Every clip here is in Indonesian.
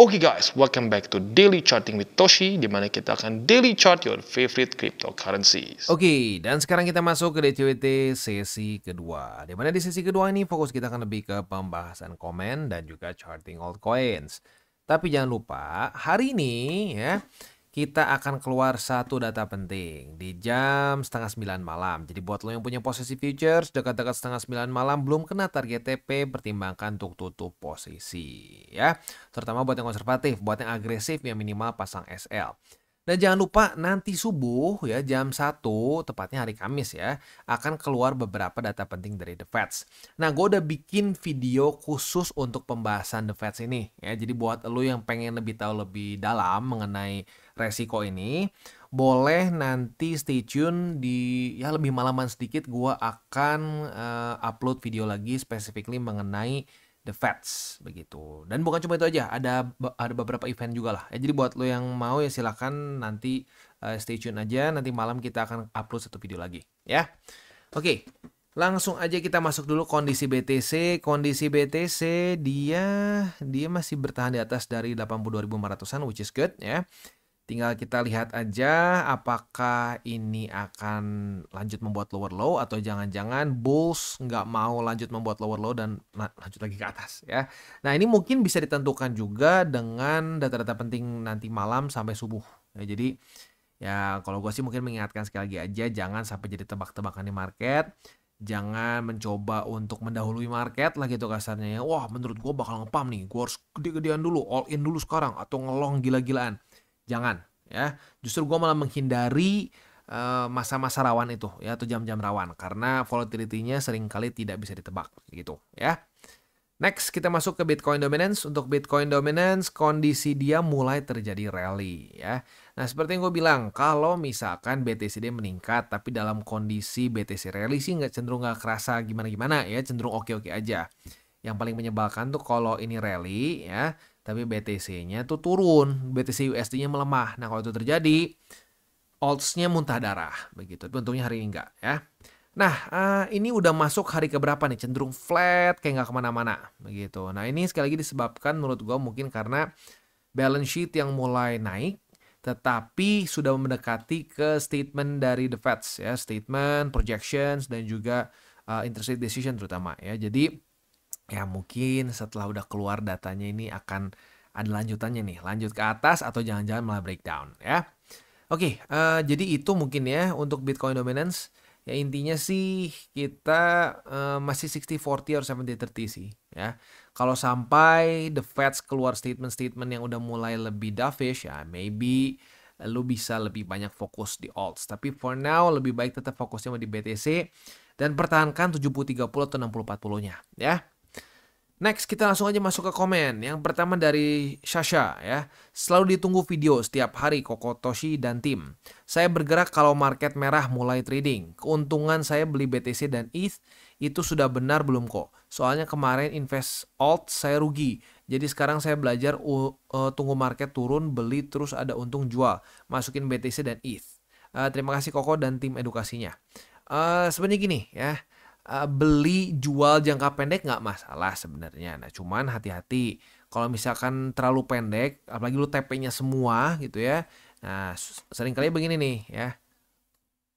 Oke guys, welcome back to Daily Charting with Toshi, di mana kita akan daily chart your favorite cryptocurrencies. Oke, dan sekarang kita masuk ke DCWT sesi kedua. Di mana di sesi kedua ini fokus kita akan lebih ke pembahasan komen dan juga charting altcoins. Tapi jangan lupa, hari ini ya kita akan keluar satu data penting di jam setengah 9 malam. Jadi buat lo yang punya posisi futures dekat-dekat setengah 9 malam belum kena target TP, pertimbangkan untuk tutup posisi ya. Terutama buat yang konservatif, buat yang agresif yang minimal pasang SL. Dan jangan lupa nanti subuh ya jam 1, tepatnya hari Kamis ya, akan keluar beberapa data penting dari The Feds. Nah, gue udah bikin video khusus untuk pembahasan The Feds ini ya. Jadi buat lo yang pengen lebih tahu lebih dalam mengenai resiko ini, boleh nanti stay tune di ya lebih malaman sedikit, gue akan upload video lagi specifically mengenai The Feds begitu. Dan bukan cuma itu aja, ada beberapa event juga lah. Ya, jadi buat lo yang mau ya silakan nanti stay tune aja. Nanti malam kita akan upload satu video lagi ya. Oke, langsung aja kita masuk dulu kondisi BTC. Kondisi BTC dia masih bertahan di atas dari 82.500-an, which is good ya. Tinggal kita lihat aja apakah ini akan lanjut membuat lower low atau jangan-jangan bulls nggak mau lanjut membuat lower low dan lanjut lagi ke atas ya. Nah, ini mungkin bisa ditentukan juga dengan data-data penting nanti malam sampai subuh. Ya, jadi ya kalau gue sih mungkin mengingatkan sekali lagi aja jangan sampai jadi tebak-tebakan di market. Jangan mencoba untuk mendahului market lah gitu kasarnya ya. Wah, menurut gue bakal ngepam nih. Gue harus gede-gedean dulu, all in dulu sekarang atau ngelong gila-gilaan. Jangan ya, justru gue malah menghindari masa-masa rawan itu ya, atau jam-jam rawan karena volatility-nya seringkali tidak bisa ditebak gitu ya. Next kita masuk ke Bitcoin dominance. Untuk Bitcoin dominance kondisi dia mulai terjadi rally ya. Nah, seperti yang gue bilang, kalau misalkan BTCD meningkat tapi dalam kondisi BTC rally sih cenderung nggak kerasa gimana-gimana ya, cenderung oke-oke aja. Yang paling menyebalkan tuh kalau ini rally ya, tapi BTC-nya tuh turun, BTC USD-nya melemah. Nah, kalau itu terjadi, alts-nya muntah darah, begitu. Untungnya hari ini enggak ya. Nah, ini udah masuk hari keberapa nih? Cenderung flat, kayak nggak kemana-mana, begitu. Nah, ini sekali lagi disebabkan menurut gue mungkin karena balance sheet yang mulai naik, tetapi sudah mendekati ke statement dari The Feds ya, statement, projections, dan juga interest rate decision terutama ya. Jadi ya mungkin setelah udah keluar datanya ini akan ada lanjutannya nih, lanjut ke atas atau jangan-jangan malah breakdown ya. Oke, jadi itu mungkin ya untuk Bitcoin dominance. Ya intinya sih kita masih 60-40 atau 70-30 sih ya. Kalau sampai The Feds keluar statement-statement yang udah mulai lebih dovish ya, maybe lu bisa lebih banyak fokus di alts. Tapi for now lebih baik tetap fokusnya di BTC dan pertahankan 70-30 atau 60-40-nya ya. Next, kita langsung aja masuk ke komen. Yang pertama dari Sasha ya. Selalu ditunggu video setiap hari Koko Toshi dan tim. Saya bergerak kalau market merah mulai trading. Keuntungan saya beli BTC dan ETH itu sudah benar belum kok? Soalnya kemarin invest alt saya rugi. Jadi sekarang saya belajar tunggu market turun, beli terus ada untung jual. Masukin BTC dan ETH. Terima kasih Koko dan tim edukasinya. Sebenarnya gini ya. Beli jual jangka pendek nggak masalah sebenarnya. Nah, cuman hati-hati kalau misalkan terlalu pendek, apalagi lu TP-nya semua gitu ya. Nah, seringkali begini nih ya.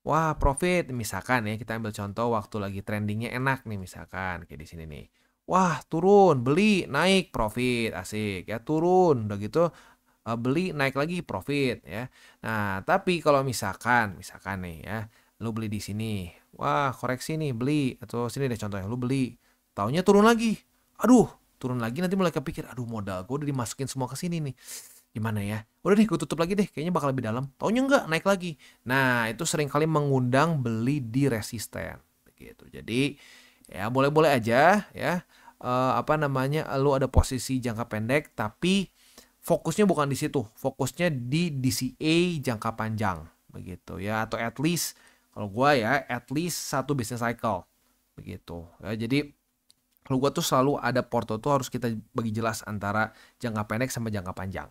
Wah, profit misalkan ya, kita ambil contoh waktu lagi trendingnya enak nih misalkan kayak di sini nih. Wah, turun, beli, naik, profit, asik ya, turun, udah gitu beli, naik lagi, profit ya. Nah, tapi kalau misalkan nih ya, lu beli di sini, wah koreksi nih beli, atau sini deh contohnya lu beli, taunya turun lagi, aduh turun lagi, nanti mulai kepikir, aduh modal gue udah dimasukin semua ke sini nih, gimana ya, udah deh gue tutup lagi deh, kayaknya bakal lebih dalam, taunya enggak, naik lagi. Nah, itu seringkali mengundang beli di resisten begitu. Jadi ya boleh-boleh aja ya, lu ada posisi jangka pendek tapi fokusnya bukan di situ, fokusnya di DCA jangka panjang begitu ya, atau at least kalau gue ya at least satu business cycle begitu ya. Jadi kalau gue tuh selalu ada porto tuh harus kita bagi jelas antara jangka pendek sama jangka panjang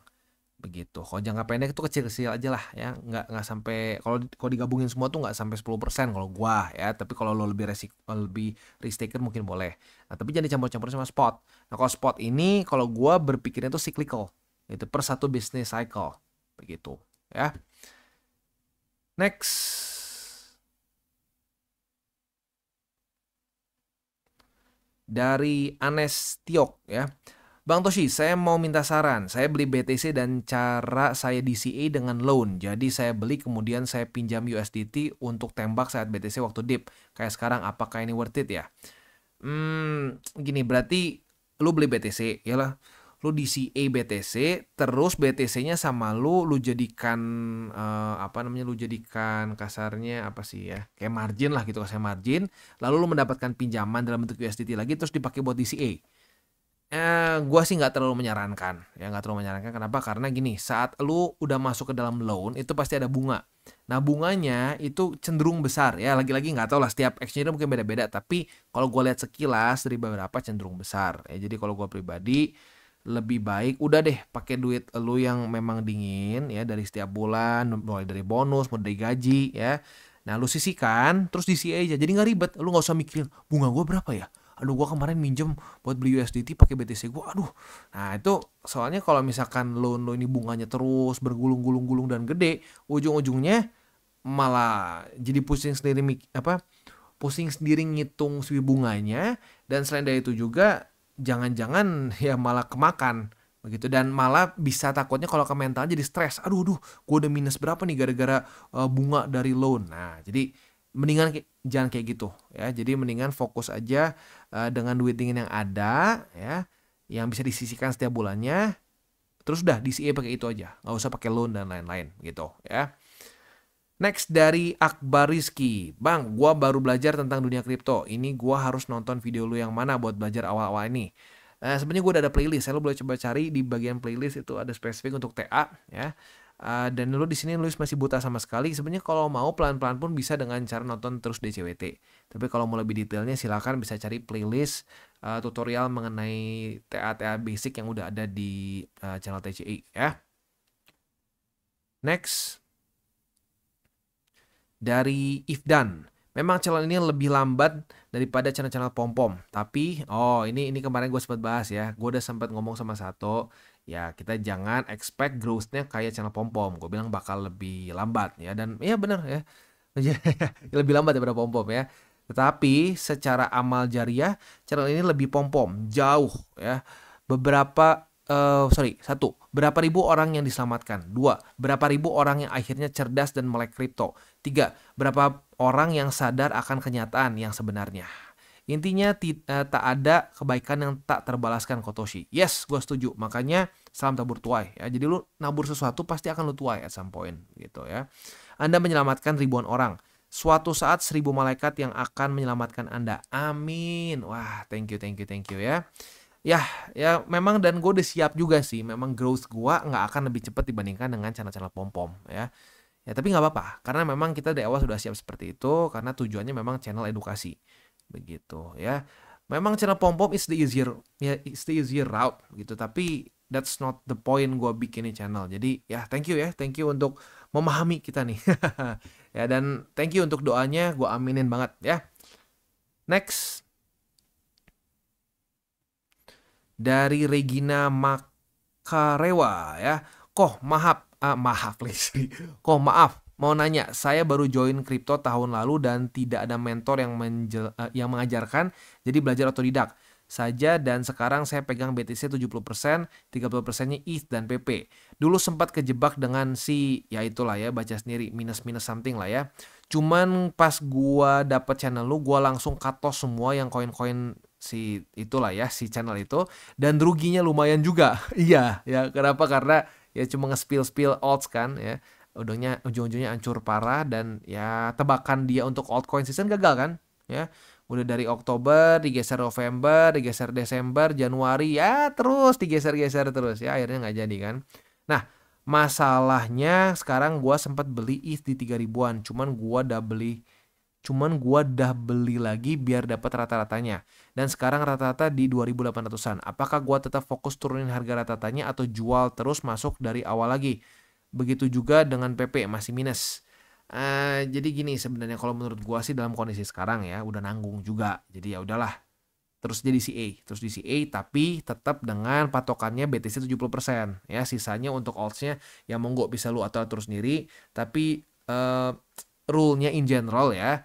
begitu. Kalau jangka pendek itu kecil-kecil aja lah ya, nggak sampai, kalau digabungin semua tuh nggak sampai 10% kalau gua ya. Tapi kalau lo lebih lebih risk taker mungkin boleh. Nah, tapi jangan dicampur-campur sama spot. Nah, kalau spot ini kalau gua berpikirnya tuh cyclical Itu per satu business cycle. Begitu ya. Next. Dari Anestiok ya. Bang Toshi, saya mau minta saran. Saya beli BTC dan cara saya DCA dengan loan. Jadi saya beli kemudian saya pinjam USDT untuk tembak saat BTC waktu dip. Kayak sekarang, apakah ini worth it ya? Gini, berarti lu beli BTC, ya lah. Lu DCA BTC, terus BTC-nya sama lu jadikan lu jadikan kasarnya apa sih ya? Kayak margin lah gitu, kasih margin. Lalu lu mendapatkan pinjaman dalam bentuk USDT lagi terus dipakai buat DCA. Gua sih nggak terlalu menyarankan ya, nggak terlalu menyarankan. Kenapa? Karena gini, saat lu udah masuk ke dalam loan itu pasti ada bunga. Nah, bunganya itu cenderung besar ya, lagi-lagi nggak tahu lah, setiap exchange mungkin beda-beda, tapi kalau gue lihat sekilas dari beberapa cenderung besar ya. Jadi kalau gue pribadi lebih baik udah deh pakai duit lu yang memang dingin ya, dari setiap bulan, mulai dari bonus, mulai dari gaji ya. Nah, lu sisihkan terus DCA aja, jadi nggak ribet. Lu nggak usah mikirin bunga gue berapa ya. Aduh, gue kemarin minjem buat beli USDT pakai BTC gue. Aduh. Nah, itu soalnya kalau misalkan loan lo ini bunganya terus bergulung-gulung-gulung dan gede, ujung-ujungnya malah jadi pusing sendiri pusing sendiri ngitung si bunganya, dan selain dari itu juga jangan-jangan ya malah kemakan begitu, dan malah bisa takutnya kalau ke mental jadi stres. Aduh, gue udah minus berapa nih gara-gara bunga dari loan. Nah, jadi mendingan jangan kayak gitu ya. Jadi mendingan fokus aja dengan duit dingin yang ada ya, yang bisa disisihkan setiap bulannya. Terus udah DCA pakai itu aja, nggak usah pakai loan dan lain-lain gitu ya. Next dari Akbar Rizky. Bang, gua baru belajar tentang dunia kripto. Ini gua harus nonton video lu yang mana buat belajar awal-awal ini? Sebenarnya gua udah ada playlist. Lu boleh coba cari di bagian playlist, itu ada spesifik untuk TA ya. Dan lu di sini nulis masih buta sama sekali. Sebenarnya kalau mau pelan-pelan pun bisa dengan cara nonton terus DCWT. Tapi kalau mau lebih detailnya silakan bisa cari playlist tutorial mengenai TA basic yang udah ada di channel TCI ya. Next. Dari Ifdan. Memang channel ini lebih lambat daripada channel-channel pom-pom. Tapi, ini kemarin gue sempat bahas ya. Gue udah sempat ngomong sama Sato. Ya, kita jangan expect growth-nya kayak channel pom-pom. Gue bilang bakal lebih lambat ya. Dan ya benar ya. Lebih lambat daripada pom-pom ya. Tetapi secara amal jariah, channel ini lebih pom-pom. Jauh ya. Satu, berapa ribu orang yang diselamatkan? 2, berapa ribu orang yang akhirnya cerdas dan melek kripto? 3, berapa orang yang sadar akan kenyataan yang sebenarnya? Intinya tak ada kebaikan yang tak terbalaskan, Kotoshi. Yes, gue setuju. Makanya salam tabur tuai ya. Jadi lu nabur sesuatu pasti akan lu tuai at some point gitu ya. Anda menyelamatkan ribuan orang. Suatu saat 1000 malaikat yang akan menyelamatkan Anda. Amin. Wah, thank you ya. Ya memang, dan gue udah siap juga sih. Memang growth gue nggak akan lebih cepat dibandingkan dengan channel-channel pom-pom ya. Ya tapi nggak apa-apa, karena memang kita dari awal sudah siap seperti itu, karena tujuannya memang channel edukasi. Begitu ya. Memang channel pom-pom is the easier route gitu, tapi that's not the point gue bikin channel. Jadi ya thank you untuk memahami kita nih. Ya, dan thank you untuk doanya, gue aminin banget ya. Next. Dari Regina Makarewa ya. Maaf, mau nanya, saya baru join kripto tahun lalu dan tidak ada mentor yang mengajarkan, jadi belajar otodidak saja, dan sekarang saya pegang BTC 70%, 30%-nya ETH dan PP. Dulu sempat kejebak dengan ya itulah ya, baca sendiri, minus something lah ya. Cuman pas gua dapet channel lu, gua langsung cut loss semua yang koin-koin si channel itu, dan ruginya lumayan juga. Iya ya, kenapa? Karena ya cuma nge-spill odds kan ya. Ujung-ujungnya hancur parah, dan ya tebakan dia untuk altcoin season gagal kan ya. Udah dari Oktober digeser November, digeser Desember, Januari, ya terus digeser-geser terus ya, akhirnya nggak jadi kan. Nah, masalahnya sekarang gua sempat beli ETH di 3000-an, cuman gua udah beli lagi biar dapat rata-ratanya. Dan sekarang rata-rata di 2800-an. Apakah gua tetap fokus turunin harga rata-ratanya atau jual terus masuk dari awal lagi? Begitu juga dengan PP masih minus. Jadi gini sebenarnya, kalau menurut gua sih dalam kondisi sekarang ya udah nanggung juga. Jadi ya udahlah. terus jadi CA, tapi tetap dengan patokannya BTC 70%, ya. Sisanya untuk alts-nya ya monggo bisa lu atur sendiri, tapi rule-nya in general ya,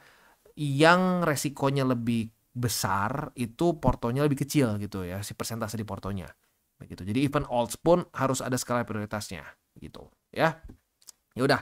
yang resikonya lebih besar itu portonya lebih kecil gitu ya, si persentase di portonya. Begitu. Jadi even alts pun harus ada skala prioritasnya gitu, ya. Ya udah.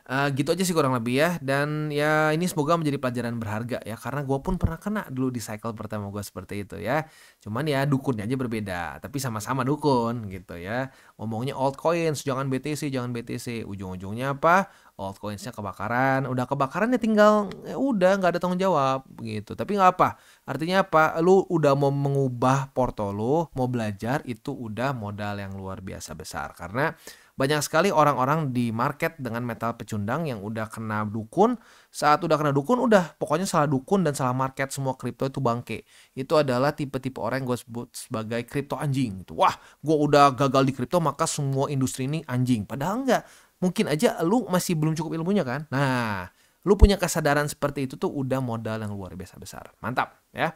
Gitu aja sih kurang lebih ya. Dan ya ini semoga menjadi pelajaran berharga ya. Karena gue pun pernah kena dulu di cycle pertama gue seperti itu ya. Cuman ya dukunnya aja berbeda. Tapi sama-sama dukun gitu ya. Ngomongnya altcoins, jangan BTC, jangan BTC. Ujung-ujungnya apa? Altcoinsnya kebakaran. Udah kebakaran ya tinggal ya udah nggak ada tanggung jawab gitu. Tapi nggak apa. Artinya apa? Lu udah mau mengubah porto lu, mau belajar, itu udah modal yang luar biasa besar. Karena banyak sekali orang-orang di market dengan metal pecundang yang udah kena dukun. Saat udah kena dukun, udah pokoknya salah dukun dan salah market, semua kripto itu bangke. Itu adalah tipe-tipe orang yang gue sebut sebagai kripto anjing. Wah, gue udah gagal di kripto maka semua industri ini anjing. Padahal enggak. Mungkin aja lu masih belum cukup ilmunya kan. Nah, lu punya kesadaran seperti itu tuh udah modal yang luar biasa besar. Mantap ya.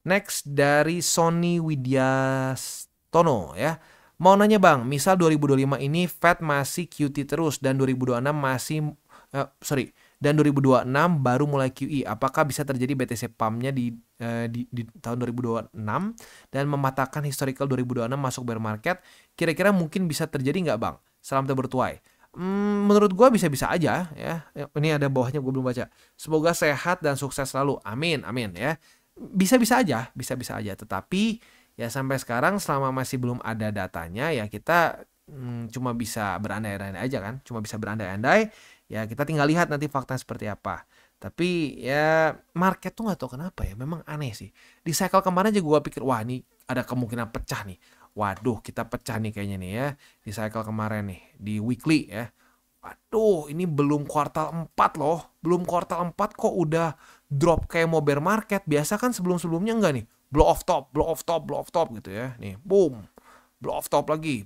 Next dari Sony Widyastono ya. Mau nanya bang, misal 2025 ini Fed masih QT terus dan 2026 dan 2026 baru mulai QE. Apakah bisa terjadi BTC Pump-nya di tahun 2026 dan mematahkan historical 2026 masuk bear market? Kira-kira mungkin bisa terjadi nggak bang? Salam bertuai. Menurut gue bisa-bisa aja ya. Ini ada bawahnya gue belum baca. Semoga sehat dan sukses selalu. Amin, amin ya. Bisa-bisa aja. Tetapi ya sampai sekarang selama masih belum ada datanya ya kita cuma bisa berandai-andai aja kan. Cuma bisa berandai-andai. Ya kita tinggal lihat nanti faktanya seperti apa. Tapi ya market tuh gak tahu kenapa ya. Memang aneh sih. Di cycle kemarin aja gue pikir wah ini ada kemungkinan pecah nih. Waduh kita pecah nih kayaknya nih ya. Di cycle kemarin nih. Di weekly ya. Waduh ini belum kuartal 4 loh. Belum kuartal 4 kok udah drop kayak mau bear market. Biasa kan sebelum-sebelumnya enggak nih. Blow off top gitu ya. Nih, boom. Blow off top lagi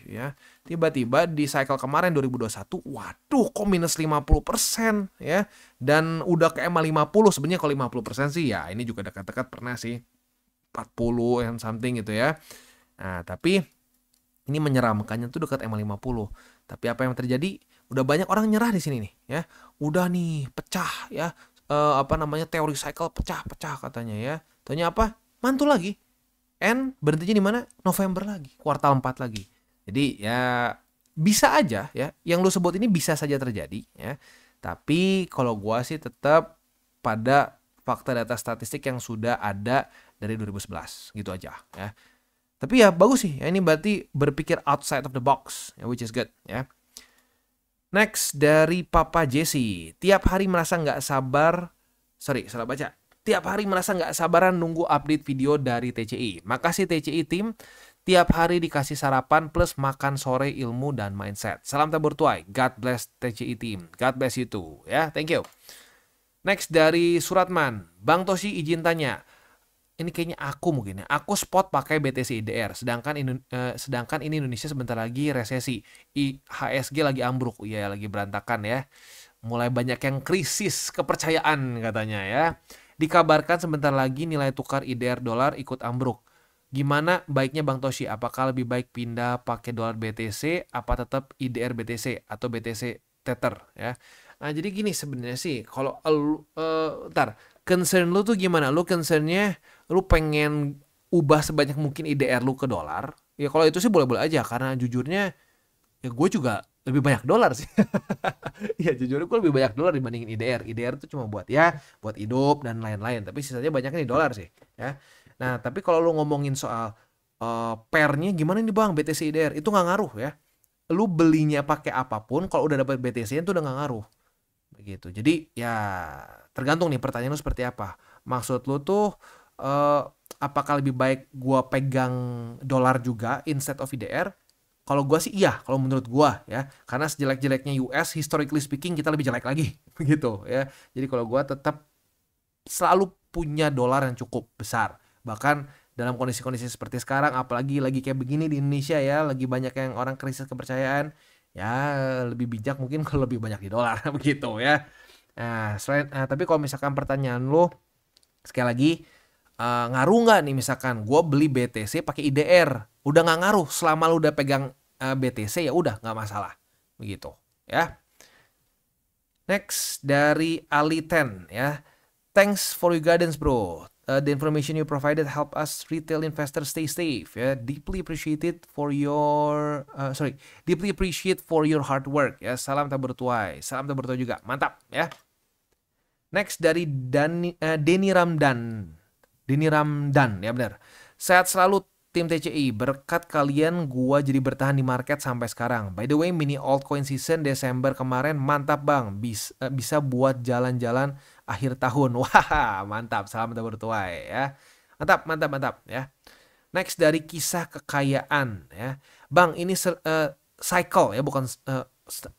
ya. Tiba-tiba di cycle kemarin 2021, waduh kok minus 50% ya. Dan udah ke EMA 50, sebenarnya kalau 50% sih ya ini juga dekat-dekat pernah sih 40 and something gitu ya. Nah, tapi ini menyeramkannya tuh dekat EMA 50. Tapi apa yang terjadi? Udah banyak orang nyerah di sini nih ya. Udah nih pecah ya. Teori cycle pecah katanya ya. Tanya apa? Mantul lagi. And berhentinya di mana? November lagi, kuartal 4 lagi. Jadi ya bisa aja ya. Yang lu sebut ini bisa saja terjadi ya. Tapi kalau gua sih tetap pada fakta data statistik yang sudah ada dari 2011 gitu aja ya. Tapi ya bagus sih. Ya, ini berarti berpikir outside of the box, ya, which is good ya. Next dari Papa Jesse. Tiap hari merasa nggak sabar. Tiap hari merasa nggak sabaran nunggu update video dari TCI. Makasih TCI tim. Tiap hari dikasih sarapan plus makan sore ilmu dan mindset. Salam tabur tuai. God bless TCI team. God bless you too. Ya, thank you. Next dari Suratman. Bang Toshi izin tanya. Ini kayaknya aku mungkin ya. Aku spot pakai BTC IDR. Sedangkan ini Indonesia sebentar lagi resesi. IHSG lagi ambruk. Iya lagi berantakan ya. Mulai banyak yang krisis kepercayaan katanya ya. Dikabarkan sebentar lagi nilai tukar IDR dolar ikut ambruk. Gimana baiknya Bang Toshi? Apakah lebih baik pindah pakai dolar BTC apa tetap IDR BTC atau BTC Tether ya? Nah, jadi gini sebenarnya sih kalau concern lu tuh gimana? Lu concernnya lu pengen ubah sebanyak mungkin IDR lu ke dolar. Ya kalau itu sih boleh-boleh aja karena jujurnya ya gue juga lebih banyak dolar sih. Ya jujur gue lebih banyak dolar dibandingin IDR. IDR itu cuma buat hidup dan lain-lain. Tapi sisanya banyaknya di dolar sih. Ya. Nah tapi kalau lu ngomongin soal pairnya gimana nih bang BTC IDR itu nggak ngaruh ya. Lu belinya pakai apapun kalau udah dapat BTC itu udah nggak ngaruh. Begitu. Jadi ya tergantung nih pertanyaan lu seperti apa. Maksud lu tuh apakah lebih baik gua pegang dolar juga instead of IDR? Kalau gue sih iya, kalau menurut gue ya. Karena sejelek-jeleknya US, historically speaking kita lebih jelek lagi. Begitu ya. Jadi kalau gue tetap selalu punya dolar yang cukup besar. Bahkan dalam kondisi-kondisi seperti sekarang, apalagi lagi kayak begini di Indonesia ya, lagi banyak yang orang krisis kepercayaan. Ya lebih bijak mungkin kalau lebih banyak di dolar. Begitu ya. Nah, tapi kalau misalkan pertanyaan lo, sekali lagi, ngaruh nggak nih misalkan gue beli BTC pakai IDR, udah nggak ngaruh selama lu udah pegang BTC, ya udah nggak masalah begitu ya. Next dari Ali Ten ya. Thanks for your guidance bro. The information you provided help us retail investors stay safe ya. Deeply appreciated for your deeply appreciate for your hard work ya. Salam tak bertuai. Salam tak bertuai juga. Mantap ya. Next dari Denny Ramdan. Denny Ramdan ya benar. Sehat selalu tim TCI, berkat kalian gua jadi bertahan di market sampai sekarang. By the way, mini altcoin season Desember kemarin mantap bang, bisa buat jalan-jalan akhir tahun. Wah, mantap, salam bertuai ya. Mantap, mantap, mantap ya. Next dari kisah kekayaan ya. Bang, ini cycle ya, bukan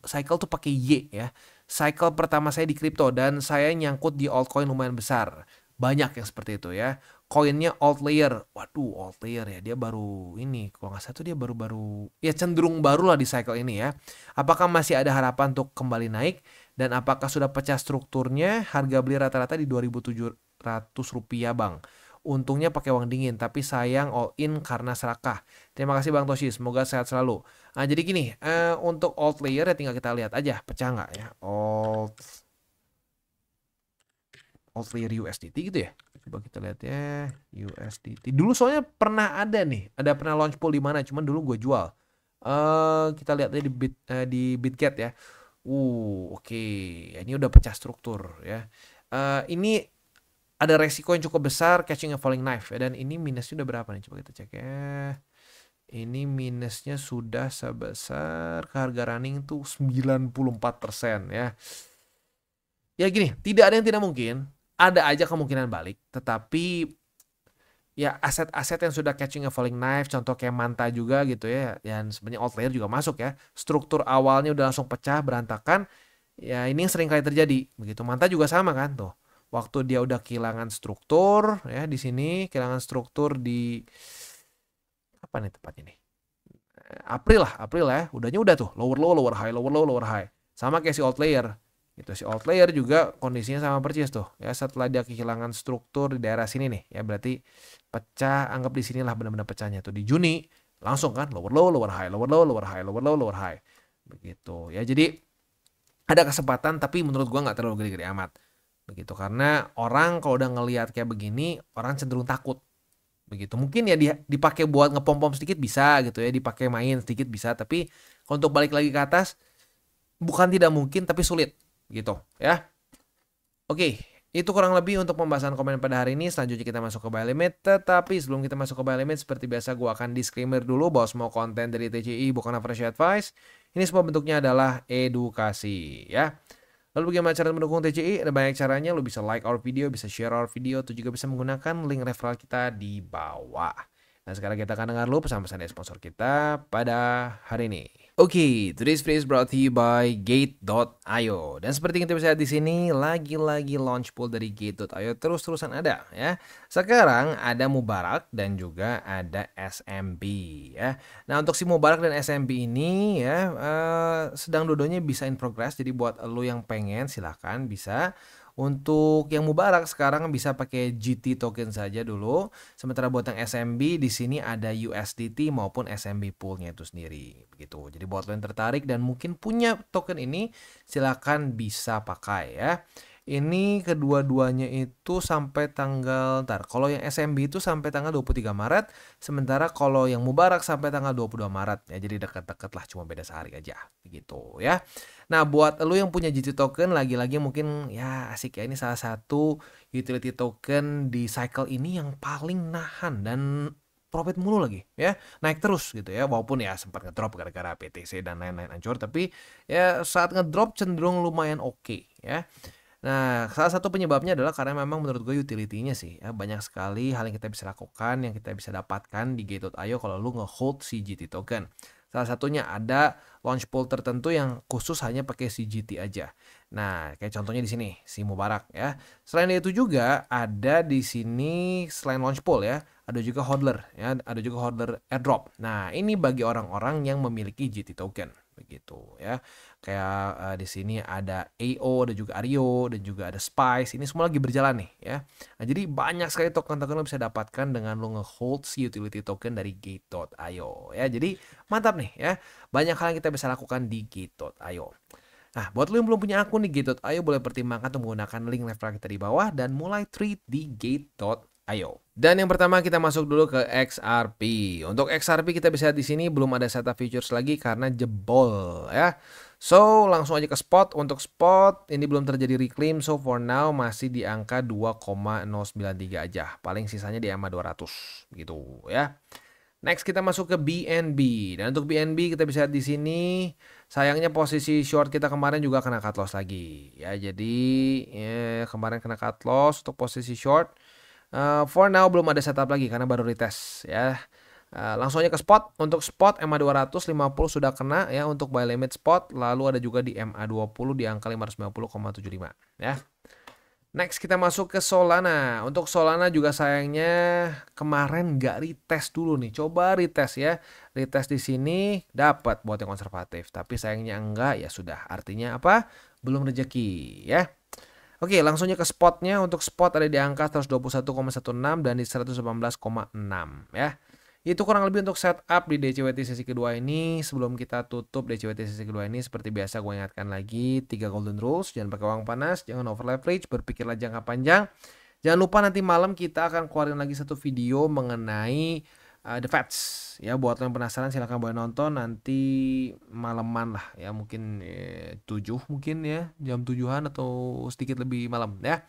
cycle tuh pakai Y ya. Cycle pertama saya di kripto dan saya nyangkut di altcoin lumayan besar. Banyak yang seperti itu ya. Koinnya Outlier. Waduh, Outlier ya. Dia baru ini. Kalau nggak salah tuh dia baru-baru. Ya cenderung baru lah di cycle ini ya. Apakah masih ada harapan untuk kembali naik? Dan apakah sudah pecah strukturnya? Harga beli rata-rata di 2.700 rupiah bang. Untungnya pakai uang dingin. Tapi sayang all in karena serakah. Terima kasih Bang Toshi. Semoga sehat selalu. Nah jadi gini. Untuk Outlier ya tinggal kita lihat aja. Pecah nggak ya? Outlier USDT gitu ya. Coba kita lihat ya, USDT. Dulu soalnya pernah ada nih, pernah launch pool di mana, cuman dulu gue jual. Kita lihat aja di Bitget ya. Oke. Ini udah pecah struktur ya. Ini ada resiko yang cukup besar, catching a falling knife ya. Dan ini minusnya udah berapa nih? Coba kita cek ya. Ini minusnya sudah sebesar harga running tuh 94% ya. Ya gini, tidak ada yang tidak mungkin. Ada aja kemungkinan balik, tetapi ya aset-aset yang sudah catching a falling knife, contoh kayak Manta juga gitu ya, yang sebenarnya Outlier juga masuk ya, struktur awalnya udah langsung pecah, berantakan, ya ini yang sering kali terjadi, begitu. Manta juga sama kan tuh, waktu dia udah kehilangan struktur ya di sini, kehilangan struktur di apa nih tepatnya nih, April ya, udahnya udah tuh, lower low, lower high, lower low, lower high, sama kayak si Outlier. Gitu, si Outlier juga kondisinya sama persis tuh ya, setelah dia kehilangan struktur di daerah sini nih ya, berarti pecah, anggap di sinilah benar-benar pecahnya tuh di Juni, langsung kan lower low, lower high, lower low, lower high, lower low, lower high, begitu ya. Jadi ada kesempatan, tapi menurut gua nggak terlalu gede-gede amat begitu, karena orang kalau udah ngelihat kayak begini, orang cenderung takut begitu. Mungkin ya dipakai buat ngepom-pom sedikit bisa gitu ya, dipakai main sedikit bisa, tapi kalau untuk balik lagi ke atas bukan tidak mungkin, tapi sulit gitu ya. Oke, itu kurang lebih untuk pembahasan komen pada hari ini. Selanjutnya kita masuk ke buy limit. Tetapi sebelum kita masuk ke buy limit, seperti biasa gue akan disclaimer dulu bahwa semua konten dari TCI bukan financial advice. Ini semua bentuknya adalah edukasi ya. Lalu bagaimana cara mendukung TCI? Ada banyak caranya. Lo bisa like our video, bisa share our video, atau juga bisa menggunakan link referral kita di bawah. Nah sekarang kita akan dengar dulu pesan-pesan dari sponsor kita pada hari ini. Oke, today's video is brought to you by Gate.io. Dan seperti yang kita bisa lihat di sini, lagi-lagi launch pool dari Gate.io terus-terusan ada ya. Sekarang ada Mubarak dan juga ada SMB ya. Nah untuk si Mubarak dan SMB ini ya, sedang dua-duanya bisa in progress. Jadi buat lo yang pengen silahkan bisa. Untuk yang Mubarak sekarang bisa pakai GT token saja dulu. Sementara buat yang SMB di sini ada USDT maupun SMB poolnya itu sendiri begitu. Jadi buat lo yang tertarik dan mungkin punya token ini silakan bisa pakai ya. Ini kedua-duanya itu sampai tanggal, kalau yang SMB itu sampai tanggal 23 Maret, sementara kalau yang Mubarak sampai tanggal 22 Maret ya, jadi deket-deket lah, cuma beda sehari aja gitu ya. Nah buat lo yang punya GT token, lagi-lagi mungkin ya asik ya, ini salah satu utility token di cycle ini yang paling nahan dan profit mulu lagi ya, naik terus gitu ya, walaupun ya sempat ngedrop gara-gara PTC dan lain-lain hancur, tapi ya saat ngedrop cenderung lumayan oke ya. Nah, salah satu penyebabnya adalah karena memang menurut gue utility-nya sih ya, banyak sekali hal yang kita bisa lakukan, yang kita bisa dapatkan di Gate.io kalau lu nge-hold si GT token. Salah satunya ada launch pool tertentu yang khusus hanya pakai si GT aja. Nah, kayak contohnya di sini si Mubarak ya. Selain itu juga ada di sini selain launch pool ya, ada juga hodler ya, ada juga hodler airdrop. Nah, ini bagi orang-orang yang memiliki GT token begitu ya. Kayak di sini ada AO, ada juga Ario, dan juga ada Spice. Ini semua lagi berjalan nih ya. Nah, jadi banyak sekali token-token lo bisa dapatkan dengan lo nge-hold si utility token dari Gate.io ya. Jadi mantap nih ya. Banyak hal yang kita bisa lakukan di Gate.io. Nah, buat lo yang belum punya akun di Gate.io, boleh pertimbangkan untuk menggunakan link referral kita di bawah dan mulai trade di Gate.io. Dan yang pertama kita masuk dulu ke XRP. Untuk XRP kita bisa lihat di sini belum ada setup futures lagi karena jebol ya. So, langsung aja ke spot. Untuk spot ini belum terjadi reclaim, so for now masih di angka 2,093 aja. Paling sisanya di EMA 200 gitu ya. Next kita masuk ke BNB. Dan untuk BNB kita bisa lihat di sini, sayangnya posisi short kita kemarin juga kena cut loss lagi. Ya, jadi kemarin kena cut loss untuk posisi short. For now belum ada setup lagi karena baru retest ya. Langsung aja ke spot. Untuk spot MA 250 sudah kena ya untuk buy limit spot. Lalu ada juga di MA 20 di angka 550,75 ya. Next kita masuk ke Solana. Untuk Solana juga sayangnya kemarin nggak retest dulu nih. Coba retest ya. Retest di sini dapat buat yang konservatif. Tapi sayangnya enggak, ya sudah. Artinya apa? Belum rezeki ya. Oke, langsungnya ke spotnya. Untuk spot ada di angka 121,16 dan di 118,6 ya. Itu kurang lebih untuk setup di DCWT sesi kedua ini. Sebelum kita tutup DCWT sesi kedua ini, seperti biasa gue ingatkan lagi 3 golden rules. Jangan pakai uang panas, jangan over leverage, berpikirlah jangka panjang. Jangan lupa nanti malam kita akan keluarin lagi satu video mengenai the Feds. Ya, buat lo yang penasaran silahkan boleh nonton nanti malaman lah ya, mungkin 7 mungkin ya, jam 7-an atau sedikit lebih malam ya.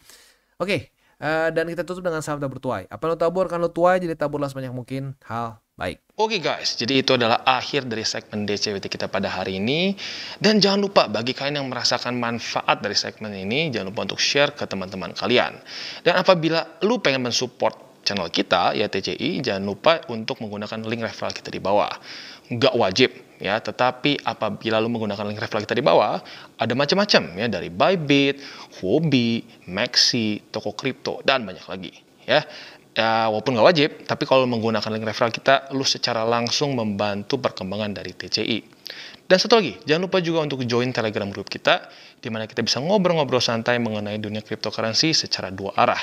Oke. Dan kita tutup dengan salam tabur tuai. Apa yang lo tabur kan lo tuai, jadi taburlah sebanyak mungkin hal baik. Oke guys, jadi itu adalah akhir dari segmen DCWT kita pada hari ini. Dan jangan lupa bagi kalian yang merasakan manfaat dari segmen ini, jangan lupa untuk share ke teman-teman kalian. Dan apabila lu pengen mensupport channel kita, ya TCI, jangan lupa untuk menggunakan link referral kita di bawah. Nggak wajib ya, tetapi apabila lu menggunakan link referral kita di bawah, ada macam-macam ya, dari Bybit, Huobi, Maxi, toko kripto, dan banyak lagi ya. Ya, walaupun nggak wajib, tapi kalau menggunakan link referral kita, lu secara langsung membantu perkembangan dari TCI. Dan satu lagi, jangan lupa juga untuk join Telegram group kita, di mana kita bisa ngobrol-ngobrol santai mengenai dunia cryptocurrency secara dua arah.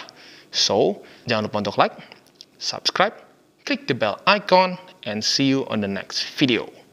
So, jangan lupa untuk like, subscribe, click the bell icon, and see you on the next video.